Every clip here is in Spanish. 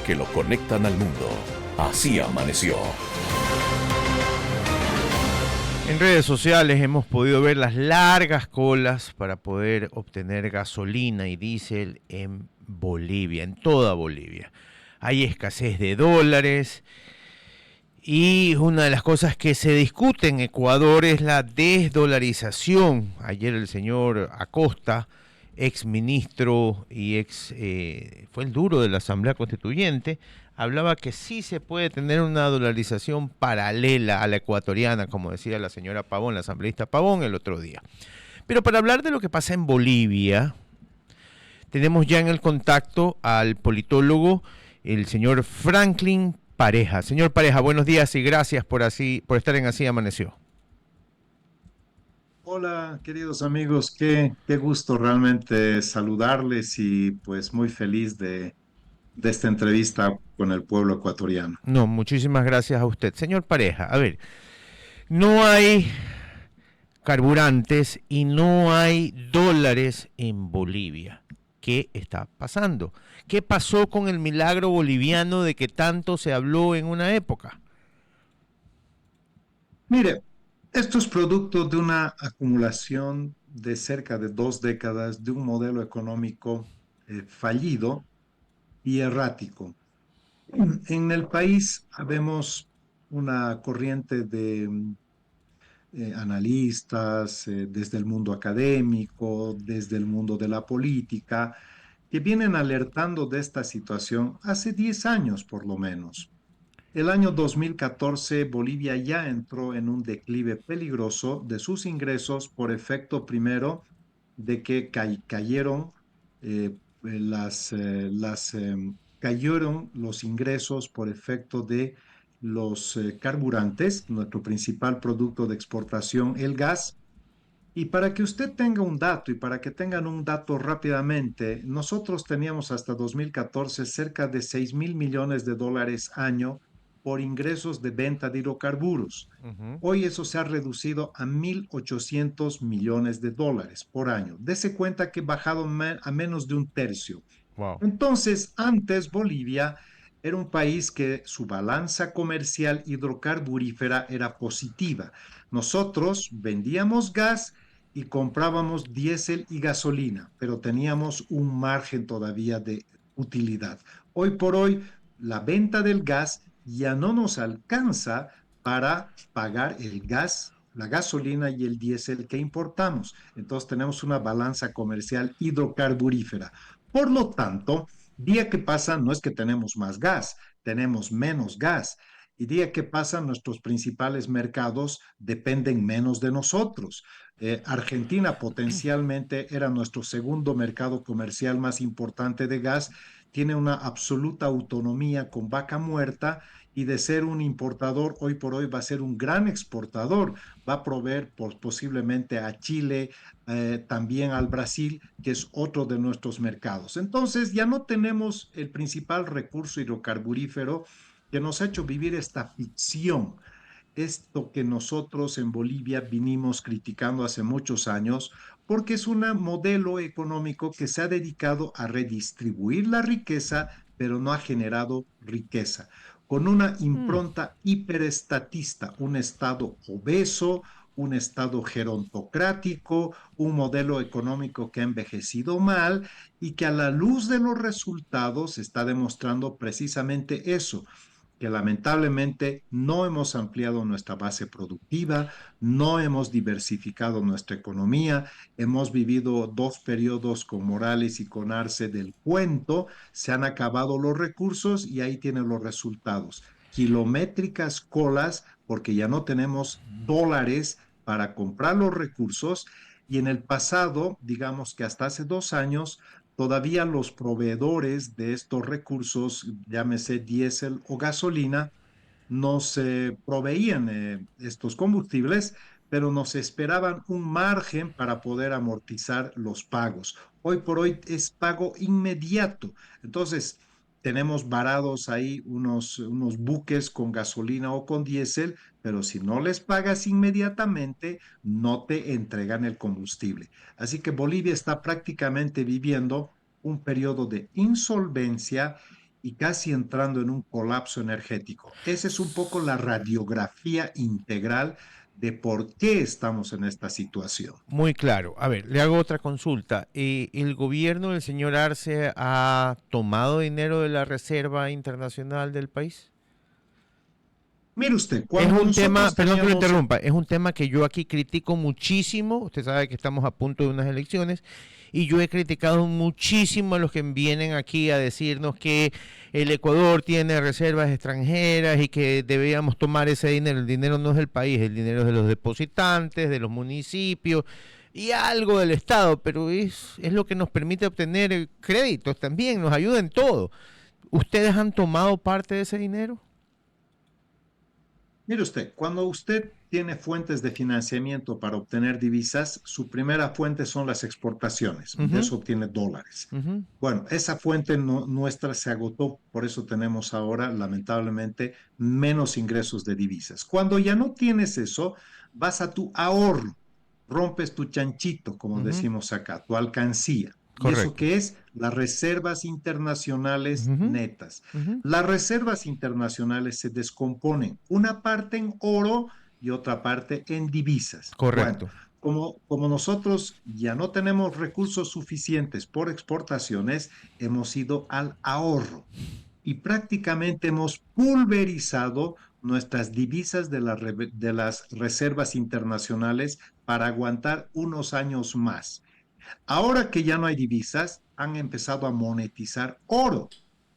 Que lo conectan al mundo. Así amaneció. En redes sociales hemos podido ver las largas colas para poder obtener gasolina y diésel en Bolivia, en toda Bolivia. Hay escasez de dólares y una de las cosas que se discute en Ecuador es la desdolarización. Ayer el señor Acosta, ex ministro y fue el duro de la Asamblea Constituyente, hablaba que sí se puede tener una dolarización paralela a la ecuatoriana, como decía la señora Pavón, la asambleísta Pavón, el otro día. Pero para hablar de lo que pasa en Bolivia, tenemos ya en el contacto al politólogo, el señor Franklin Pareja. Señor Pareja, buenos días y gracias por estar en Así Amaneció. Hola, queridos amigos, qué gusto realmente saludarles y pues muy feliz de esta entrevista con el pueblo ecuatoriano. No, muchísimas gracias a usted. Señor Pareja, a ver, no hay carburantes y no hay dólares en Bolivia. ¿Qué está pasando? ¿Qué pasó con el milagro boliviano de que tanto se habló en una época? Mire, esto es producto de una acumulación de cerca de 2 décadas de un modelo económico fallido y errático. En el país habemos una corriente de analistas, desde el mundo académico, desde el mundo de la política, que vienen alertando de esta situación hace 10 años por lo menos. El año 2014, Bolivia ya entró en un declive peligroso de sus ingresos por efecto primero de que cayeron cayeron los ingresos por efecto de los carburantes, nuestro principal producto de exportación, el gas. Y para que usted tenga un dato y para que tengan un dato rápidamente, nosotros teníamos hasta 2014 cerca de 6.000 millones de dólares año por ingresos de venta de hidrocarburos. Ujú. Hoy eso se ha reducido a 1.800 millones de dólares por año. Dese cuenta que ha bajado a menos de un tercio. Wow. Entonces, antes Bolivia era un país que su balanza comercial hidrocarburífera era positiva. Nosotros vendíamos gas y comprábamos diésel y gasolina, pero teníamos un margen todavía de utilidad. Hoy por hoy, la venta del gas ya no nos alcanza para pagar el gas, la gasolina y el diésel que importamos. Entonces tenemos una balanza comercial hidrocarburífera. Por lo tanto, día que pasa no es que tenemos más gas, tenemos menos gas. Y día que pasa, nuestros principales mercados dependen menos de nosotros. Argentina potencialmente era nuestro segundo mercado comercial más importante de gas, tiene una absoluta autonomía con vaca muerta y de ser un importador, hoy por hoy va a ser un gran exportador, va a proveer posiblemente a Chile, también al Brasil, que es otro de nuestros mercados. Entonces ya no tenemos el principal recurso hidrocarburífero que nos ha hecho vivir esta ficción, esto que nosotros en Bolivia vinimos criticando hace muchos años, porque es un modelo económico que se ha dedicado a redistribuir la riqueza, pero no ha generado riqueza, con una Mm. impronta hiperestatista, un Estado obeso, un Estado gerontocrático, un modelo económico que ha envejecido mal y que a la luz de los resultados está demostrando precisamente eso, que lamentablemente no hemos ampliado nuestra base productiva, no hemos diversificado nuestra economía, hemos vivido 2 periodos con Morales y con Arce del cuento, se han acabado los recursos y ahí tienen los resultados. Kilométricas colas porque ya no tenemos dólares para comprar los recursos y en el pasado, digamos que hasta hace 2 años, todavía los proveedores de estos recursos, llámese diésel o gasolina, nos proveían estos combustibles, pero nos esperaban un margen para poder amortizar los pagos. Hoy por hoy es pago inmediato. Entonces, tenemos varados ahí unos buques con gasolina o con diésel, pero si no les pagas inmediatamente, no te entregan el combustible. Así que Bolivia está prácticamente viviendo un periodo de insolvencia y casi entrando en un colapso energético. Esa es un poco la radiografía integral de por qué estamos en esta situación. Muy claro. A ver, le hago otra consulta. ¿El gobierno del señor Arce ha tomado dinero de la Reserva Internacional del país? Mire usted, Es cuando un tema, nosotros perdón que lo teníamos, interrumpa, es un tema que yo aquí critico muchísimo. Usted sabe que estamos a punto de unas elecciones y yo he criticado muchísimo a los que vienen aquí a decirnos que el Ecuador tiene reservas extranjeras y que debíamos tomar ese dinero. El dinero no es del país, el dinero es de los depositantes, de los municipios y algo del Estado, pero es lo que nos permite obtener créditos también, nos ayuda en todo. ¿Ustedes han tomado parte de ese dinero? mire usted, cuando usted tiene fuentes de financiamiento para obtener divisas, su primera fuente son las exportaciones, de Ujú, eso obtiene dólares. ujú, Bueno, esa fuente nuestra se agotó, por eso tenemos ahora, lamentablemente, menos ingresos de divisas. Cuando ya no tienes eso, vas a tu ahorro, rompes tu chanchito, como ujú. decimos acá, tu alcancía. ¿Y eso Correcto. qué es? Las reservas internacionales Ujú, netas. ujú. Las reservas internacionales se descomponen, una parte en oro y otra parte en divisas. Bueno, Correcto. como nosotros ya no tenemos recursos suficientes por exportaciones, hemos ido al ahorro y prácticamente hemos pulverizado nuestras divisas de las reservas internacionales para aguantar unos años más. Ahora que ya no hay divisas, han empezado a monetizar oro.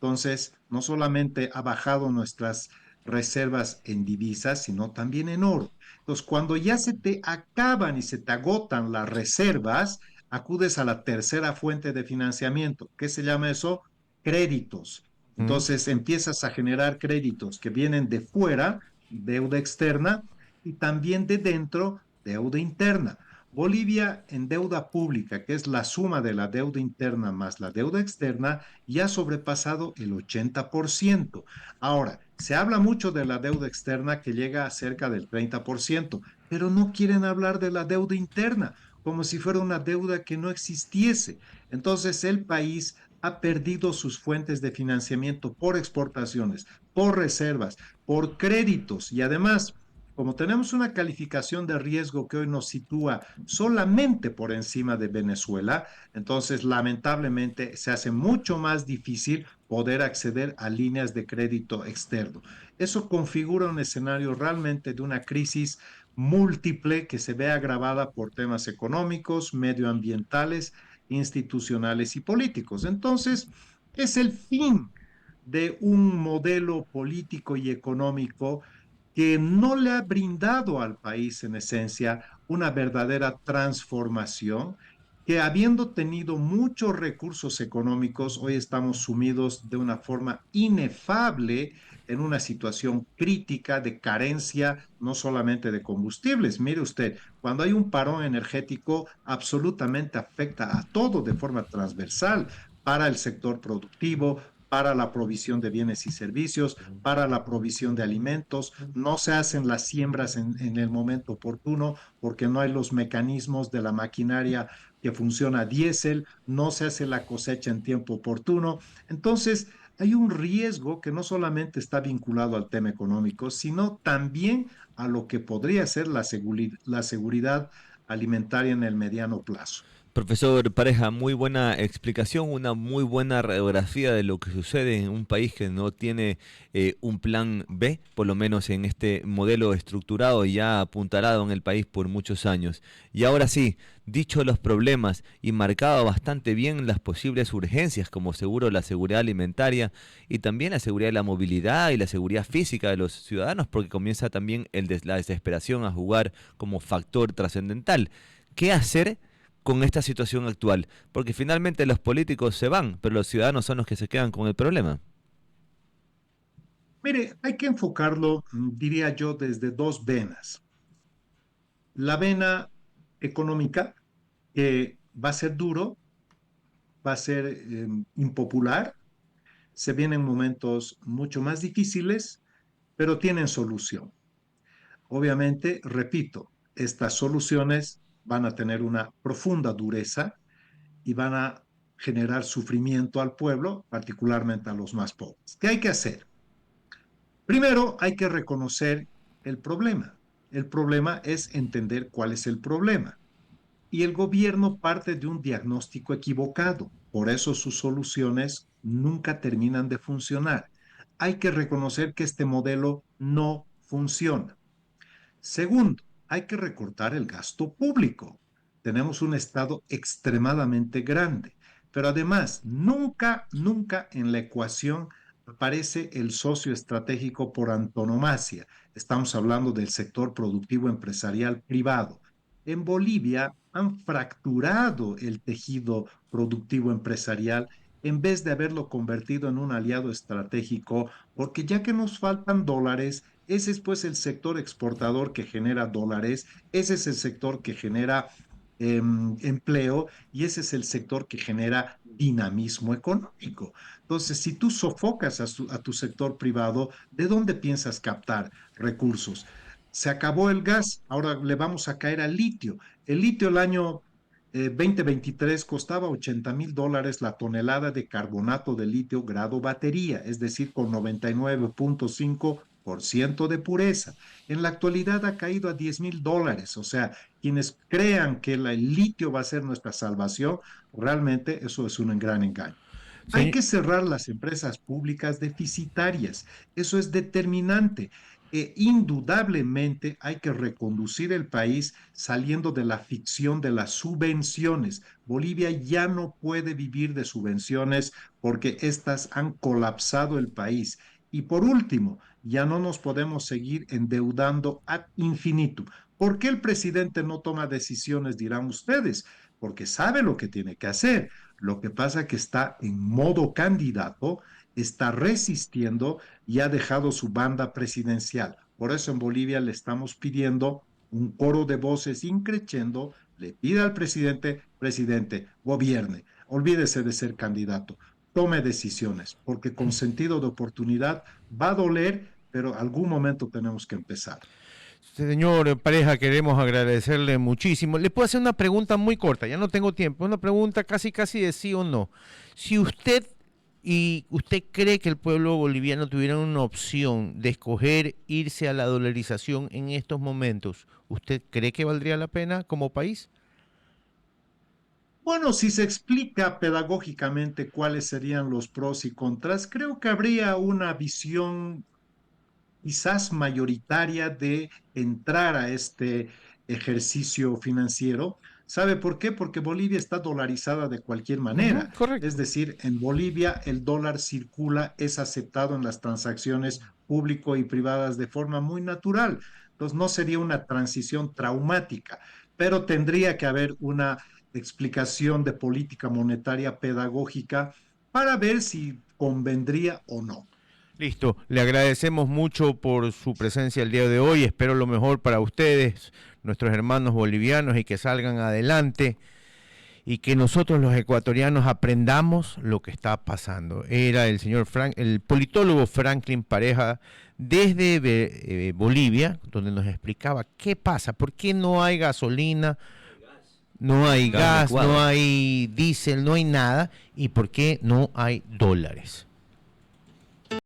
Entonces, no solamente ha bajado nuestras reservas en divisas, sino también en oro. Entonces, cuando ya se te acaban y se te agotan las reservas, acudes a la tercera fuente de financiamiento. ¿Qué se llama eso? Créditos. Ujú. Entonces, empiezas a generar créditos que vienen de fuera, deuda externa, y también de dentro, deuda interna. Bolivia en deuda pública, que es la suma de la deuda interna más la deuda externa, ya ha sobrepasado el 80%. Ahora, se habla mucho de la deuda externa que llega a cerca del 30%, pero no quieren hablar de la deuda interna, como si fuera una deuda que no existiese. Entonces, el país ha perdido sus fuentes de financiamiento por exportaciones, por reservas, por créditos y además como tenemos una calificación de riesgo que hoy nos sitúa solamente por encima de Venezuela, entonces lamentablemente se hace mucho más difícil poder acceder a líneas de crédito externo. Eso configura un escenario realmente de una crisis múltiple que se ve agravada por temas económicos, medioambientales, institucionales y políticos. Entonces, es el fin de un modelo político y económico que no le ha brindado al país en esencia una verdadera transformación, que habiendo tenido muchos recursos económicos, hoy estamos sumidos de una forma inefable en una situación crítica de carencia, no solamente de combustibles. Mire usted, cuando hay un parón energético, absolutamente afecta a todo de forma transversal para el sector productivo, para la provisión de bienes y servicios, para la provisión de alimentos, no se hacen las siembras en el momento oportuno porque no hay los mecanismos de la maquinaria que funciona a diésel, no se hace la cosecha en tiempo oportuno. Entonces, hay un riesgo que no solamente está vinculado al tema económico, sino también a lo que podría ser la seguridad alimentaria en el mediano plazo. Profesor Pareja, muy buena explicación, una muy buena radiografía de lo que sucede en un país que no tiene un plan B, por lo menos en este modelo estructurado y ya apuntalado en el país por muchos años. Y ahora sí, dicho los problemas y marcado bastante bien las posibles urgencias, como seguro la seguridad alimentaria y también la seguridad de la movilidad y la seguridad física de los ciudadanos, porque comienza también la desesperación a jugar como factor trascendental. ¿Qué hacer con esta situación actual? Porque finalmente los políticos se van, pero los ciudadanos son los que se quedan con el problema. Mire, hay que enfocarlo, diría yo, desde dos venas. La vena económica, que va a ser duro, va a ser impopular, se vienen momentos mucho más difíciles, pero tienen solución. Obviamente, repito, estas soluciones van a tener una profunda dureza y van a generar sufrimiento al pueblo, particularmente a los más pobres. ¿Qué hay que hacer? Primero, hay que reconocer el problema. El problema es entender cuál es el problema. Y el gobierno parte de un diagnóstico equivocado. Por eso sus soluciones nunca terminan de funcionar. Hay que reconocer que este modelo no funciona. Segundo, hay que recortar el gasto público. Tenemos un Estado extremadamente grande, pero además nunca en la ecuación aparece el socio estratégico por antonomasia. Estamos hablando del sector productivo empresarial privado. En Bolivia han fracturado el tejido productivo empresarial en vez de haberlo convertido en un aliado estratégico, porque ya que nos faltan dólares, ese es pues el sector exportador que genera dólares, ese es el sector que genera empleo y ese es el sector que genera dinamismo económico. Entonces, si tú sofocas a tu sector privado, ¿de dónde piensas captar recursos? Se acabó el gas, ahora le vamos a caer al litio. El litio el año 2023 costaba $80,000 la tonelada de carbonato de litio grado batería, es decir, con 99.5% de pureza. En la actualidad ha caído a $10,000. O sea, quienes crean que el litio va a ser nuestra salvación, realmente eso es un gran engaño. Hay Sí. que cerrar las empresas públicas deficitarias. Eso es determinante. Indudablemente hay que reconducir el país saliendo de la ficción de las subvenciones. Bolivia ya no puede vivir de subvenciones porque éstas han colapsado el país. Y por último, ya no nos podemos seguir endeudando ad infinitum. ¿Por qué el presidente no toma decisiones, dirán ustedes? Porque sabe lo que tiene que hacer. Lo que pasa es que está en modo candidato, está resistiendo y ha dejado su banda presidencial. Por eso en Bolivia le estamos pidiendo un coro de voces increciendo, le pide al presidente, presidente, gobierne, olvídese de ser candidato, tome decisiones, porque con sentido de oportunidad va a doler, pero algún momento tenemos que empezar. Señor Pareja, queremos agradecerle muchísimo. Le puedo hacer una pregunta muy corta, ya no tengo tiempo, una pregunta casi de sí o no. Si usted cree que el pueblo boliviano tuviera una opción de escoger irse a la dolarización en estos momentos, ¿usted cree que valdría la pena como país? Bueno, si se explica pedagógicamente cuáles serían los pros y contras, creo que habría una visión quizás mayoritaria de entrar a este ejercicio financiero. ¿Sabe por qué? Porque Bolivia está dolarizada de cualquier Ujú, manera. Es correcto. decir, en Bolivia el dólar circula, es aceptado en las transacciones público y privadas de forma muy natural. Entonces, no sería una transición traumática, pero tendría que haber una explicación de política monetaria pedagógica para ver si convendría o no. Listo, le agradecemos mucho por su presencia el día de hoy. Espero lo mejor para ustedes, nuestros hermanos bolivianos, y que salgan adelante y que nosotros los ecuatorianos aprendamos lo que está pasando. Era el señor el politólogo Franklin Pareja desde Bolivia, donde nos explicaba qué pasa, por qué no hay gasolina, no hay Gas gas, no licuado. hay diésel, no hay nada, y por qué no hay dólares.